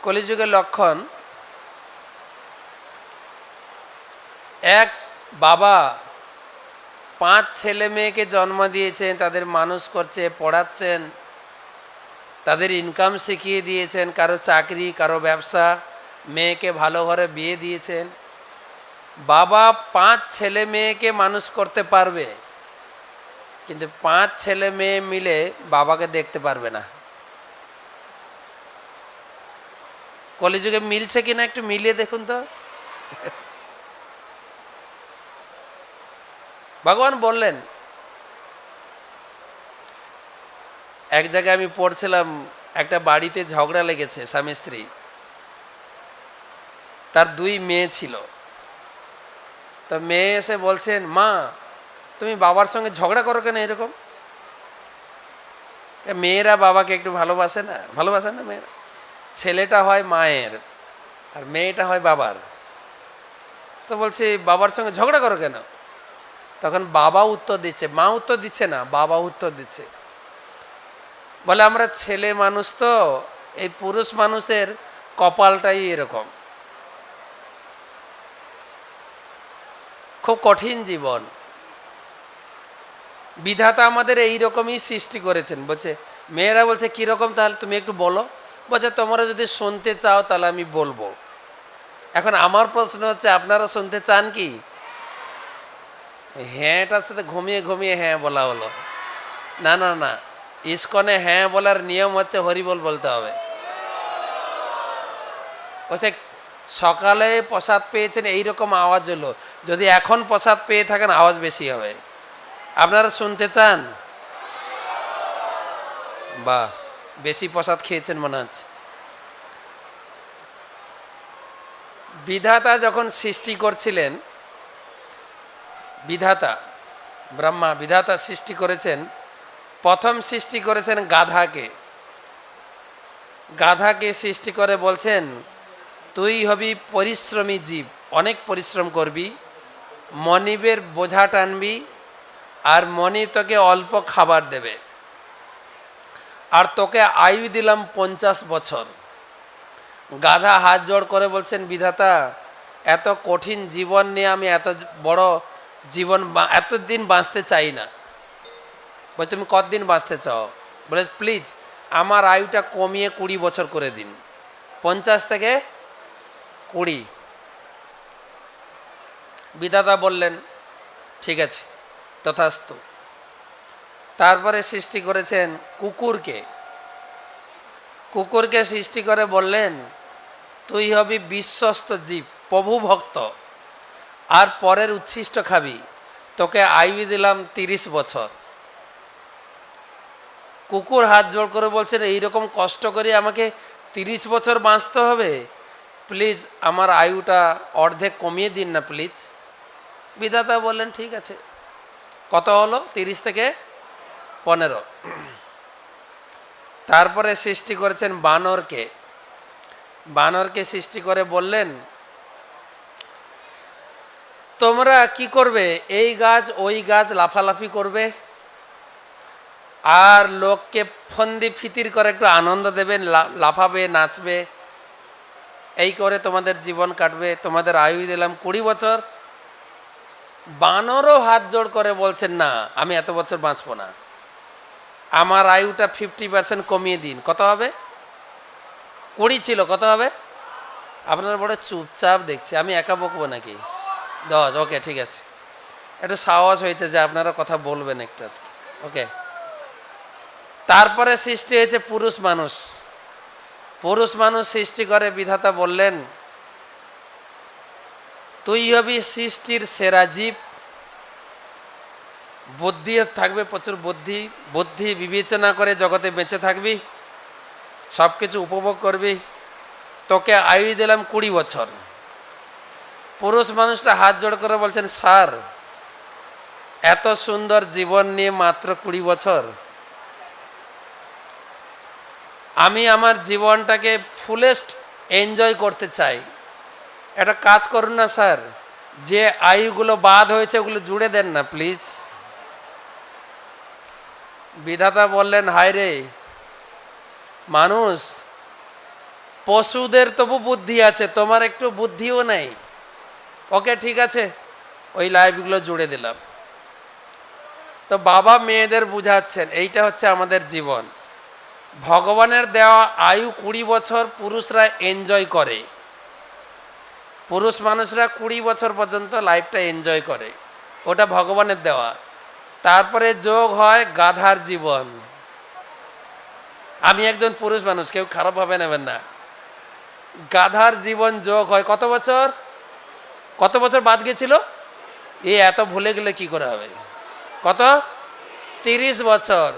কলিযুগের লক্ষণ, এক বাবা 5 ছেলে মেয়েকে জন্ম দিয়েছেন, তাদের মানুষ করছে, পড়াচ্ছেন, তাদের ইনকাম শিখিয়ে দিয়েছেন, কারো চাকরি, কারো ব্যবসা, মেয়েকে ভালো ঘরে বিয়ে দিয়েছেন। বাবা 5 ছেলে মেয়েকে মানুষ করতে পারবে, কিন্তু 5 ছেলে মেয়ে মিলে বাবাকে দেখতে পারবে না। কলিযুগে মিলছে কিনা একটু মিলিয়ে দেখুন তো। ভগবান বললেন, এক জায়গায় আমি পড়ছিলাম, একটা বাড়িতে ঝগড়া লেগেছে স্বামী স্ত্রী, তার 2 মেয়ে ছিল। তো মেয়ে এসে বলছেন, মা তুমি বাবার সঙ্গে ঝগড়া করো কেন এরকম? মেয়েরা বাবাকে একটু ভালোবাসে না? ভালোবাসে না মেয়েরা? ছেলেটা হয় মায়ের আর মেয়েটা হয় বাবার। তো বলছে বাবার সঙ্গে ঝগড়া করো কেন? তখন বাবা উত্তর দিচ্ছে, মা উত্তর দিচ্ছে না, বাবা উত্তর দিচ্ছে, বলে আমরা ছেলে মানুষ তো, এই পুরুষ মানুষের কপালটাই এরকম, খুব কঠিন জীবন, বিধাতা আমাদের এইরকমই সৃষ্টি করেছেন। বলছে, মেয়েরা বলছে কীরকম, তাহলে তুমি একটু বলো। বলছে তোমরা যদি শুনতে চাও তাহলে আমি বলবো। এখন আমার প্রশ্ন হচ্ছে, আপনারা শুনতে চান কি? হ্যাঁটার সাথে ঘুমিয়ে ঘুমিয়ে হ্যাঁ বলা হলো। না না না, ইসকনে হ্যাঁ বলার নিয়ম হচ্ছে হরিবল বলতে হবে। বলছে সকালে প্রসাদ পেয়েছেন, এইরকম আওয়াজ হলো, যদি এখন প্রসাদ পেয়ে থাকেন আওয়াজ বেশি হবে। আপনারা শুনতে চান? বা বেশি প্রসাদ খেয়েছেন মনে হচ্ছে। বিধাতা যখন সৃষ্টি করছিলেন, বিধাতা ব্রহ্মা বিধাতা সৃষ্টি করেছেন, প্রথম সৃষ্টি করেছেন গাধাকে। গাধাকে সৃষ্টি করে বলছেন, তুই হবি পরিশ্রমী জীব, অনেক পরিশ্রম করবি, মনিবের বোঝা টানবি, আর মনিব তোকে অল্প খাবার দেবে, আর তোকে আয়ু দিলাম 50 বছর। গাধা হাত জোড় করে বলছেন, বিধাতা এত কঠিন জীবন নিয়ে আমি এত বড় জীবন এতদিন বাঁচতে চাই না। বলছে তুমি কতদিন বাঁচতে চাও? বলে প্লিজ আমার আয়ুটা কমিয়ে 20 বছর করে দিন, 50 থেকে 20। বিধাতা বললেন ঠিক আছে, তথাস্তু। তারপরে সৃষ্টি করেছেন কুকুরকে। কুকুরকে সৃষ্টি করে বললেন, তুই হবি বিশ্বস্ত জীব, প্রভু ভক্ত, আর পরের উচ্ছিষ্ট খাবি, তোকে আয়ু দিলাম 30 বছর। কুকুর হাত জোড় করে বলছেন, এইরকম কষ্ট করে আমাকে 30 বছর বাঁচতে হবে, প্লিজ আমার আয়ুটা অর্ধেক কমিয়ে দিন না প্লিজ। বিধাতা বললেন ঠিক আছে। কত হলো? 30 থেকে 15। তারপরে সৃষ্টি করেছেন বানরকে। বানরকে সৃষ্টি করে বললেন, তোমরা কি করবে? এই গাছ ওই গাছ লাফালাফি করবে, আর লোককে ফন্দি ফিতির করে একটু আনন্দ দেবেন, লাফাবে, নাচবে, এই করে তোমাদের জীবন কাটবে, তোমাদের আয়ু দিলাম 20 বছর। বানরও হাত জোড় করে বলছেন, না আমি এত বছর বাঁচবো না, আমার আয়ুটা 50% কমিয়ে দিন। কত হবে? 20 ছিল, কত হবে? আপনারা বড় চুপচাপ দেখছি, আমি একা বকবো নাকি? 10। ওকে ঠিক আছে, একটু সাহস হয়েছে যে আপনারা কথা বলবেন একটু। ওকে। তারপরে সৃষ্টি হয়েছে পুরুষ মানুষ। পুরুষ মানুষ সৃষ্টি করে বিধাতা বললেন, তুই হবি সৃষ্টির সেরা জীব, বুদ্ধি থাকবে, প্রচুর বুদ্ধি, বুদ্ধি বিবেচনা করে জগতে বেঁচে থাকবি, সব কিছু উপভোগ করবি, তোকে আয়ু দিলাম 20 বছর। পুরুষ মানুষটা হাত জোড় করে বলছেন, স্যার এত সুন্দর জীবন নিয়ে মাত্র 20 বছর, আমি আমার জীবনটাকে ফুলেস্ট এনজয় করতে চাই, একটা কাজ করুন না স্যার, যে আয়ুগুলো বাদ হয়েছে ওগুলো জুড়ে দেন না প্লিজ। বিধাতা বললেন, হায় রে মানুষ, পশুদের তবু বুদ্ধি আছে, তোমার একটু বুদ্ধিও নেই। ওকে ঠিক আছে, ওই লাইভগুলো জুড়ে দিলাম। তো বাবা মেয়েদের বুঝাচ্ছেন এইটা হচ্ছে আমাদের জীবন। ভগবানের দেওয়া আয়ু 20 বছর পুরুষরা এনজয় করে, পুরুষ মানুষরা 20 বছর পর্যন্ত লাইফটা এনজয় করে, ওটা ভগবানের দেওয়া। তারপরে যোগ হয় গাধার জীবন। আমি একজন পুরুষ মানুষ, কেউ খারাপভাবে নেবেন না। গাধার জীবন যোগ হয় কত বছর? কত বছর বাদ গেছিল? এত ভুলে গেলে কি করে হবে? কত? 30 বছর।